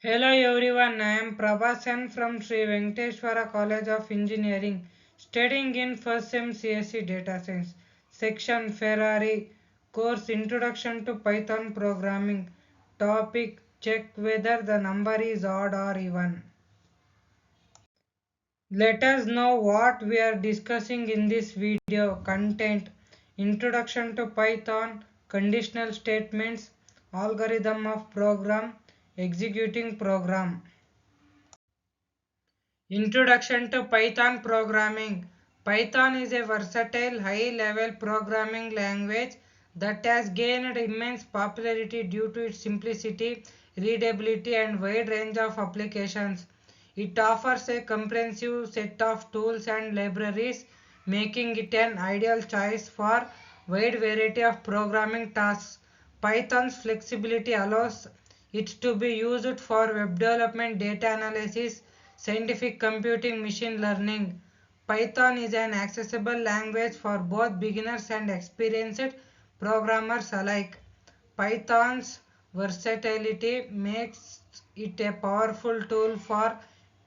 Hello everyone, I am Prabhasan from Sri Venkateshwara College of Engineering, studying in first sem CSE Data Science, section Ferrari, course Introduction to Python Programming, topic check whether the number is odd or even. Let us know what we are discussing in this video. Content, Introduction to Python, conditional statements, algorithm of program, executing program. Introduction to Python programming. Python is a versatile high-level programming language that has gained immense popularity due to its simplicity, readability, and wide range of applications. It offers a comprehensive set of tools and libraries, making it an ideal choice for wide variety of programming tasks. Python's flexibility allows it to be used for web development, data analysis, scientific computing, machine learning. Python is an accessible language for both beginners and experienced programmers alike. Python's versatility makes it a powerful tool for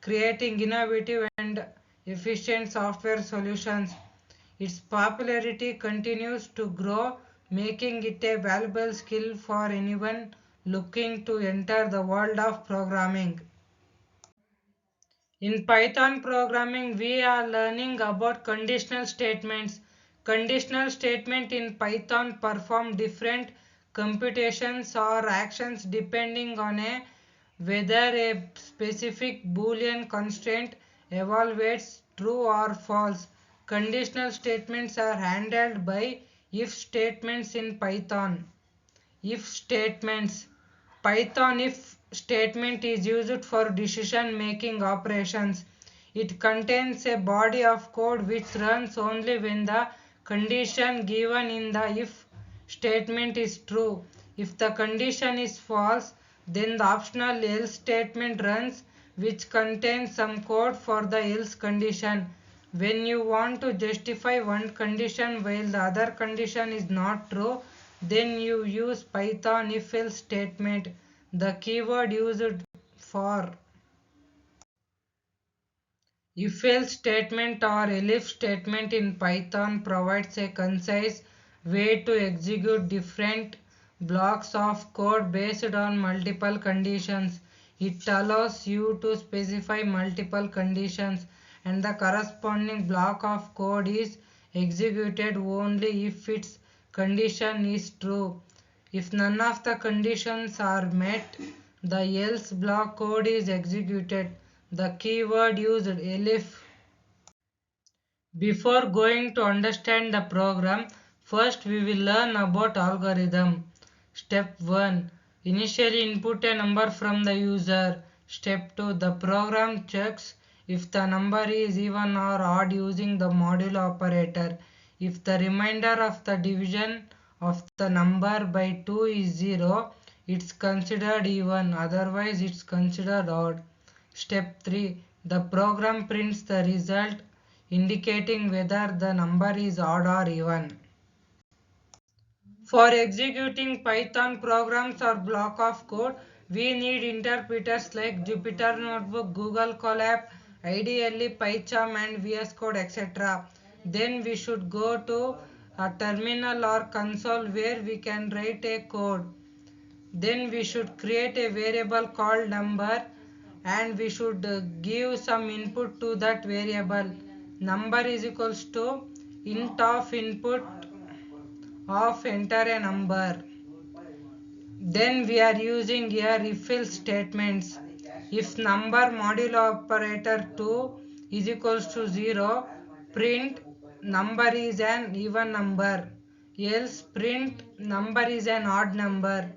creating innovative and efficient software solutions. Its popularity continues to grow, making it a valuable skill for anyone looking to enter the world of programming. In Python programming, we are learning about conditional statements. Conditional statement in Python perform different computations or actions depending on whether a specific Boolean constraint evaluates true or false. Conditional statements are handled by if statements in Python. If statements. Python if statement is used for decision making operations. It contains a body of code which runs only when the condition given in the if statement is true. If the condition is false, then the optional else statement runs, which contains some code for the else condition. When you want to justify one condition while the other condition is not true, then you use Python if else statement. The keyword used for if else statement or elif statement in Python provides a concise way to execute different blocks of code based on multiple conditions. It allows you to specify multiple conditions and the corresponding block of code is executed only if its condition is true. If none of the conditions are met, the else block code is executed. The keyword used elif. Before going to understand the program, first we will learn about algorithm. Step 1. Initially input a number from the user. Step 2. The program checks if the number is even or odd using the modulo operator. If the remainder of the division of the number by 2 is 0, it's considered even, otherwise it's considered odd. Step 3. The program prints the result indicating whether the number is odd or even. For executing Python programs or block of code, we need interpreters like Jupyter Notebook, Google Colab, ideally PyCharm and VS Code, etc. Then we should go to a terminal or console where we can write a code. Then we should create a variable called number and we should give some input to that variable. Number is equals to int of input of enter a number. Then we are using here if else statements. If number modulo operator 2 is equals to 0, print number is an even number. Else print number is an odd number.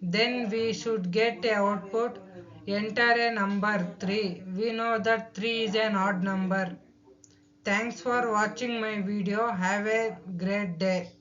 Then we should get a output enter a number 3. We know that 3 is an odd number. Thanks for watching my video. Have a great day.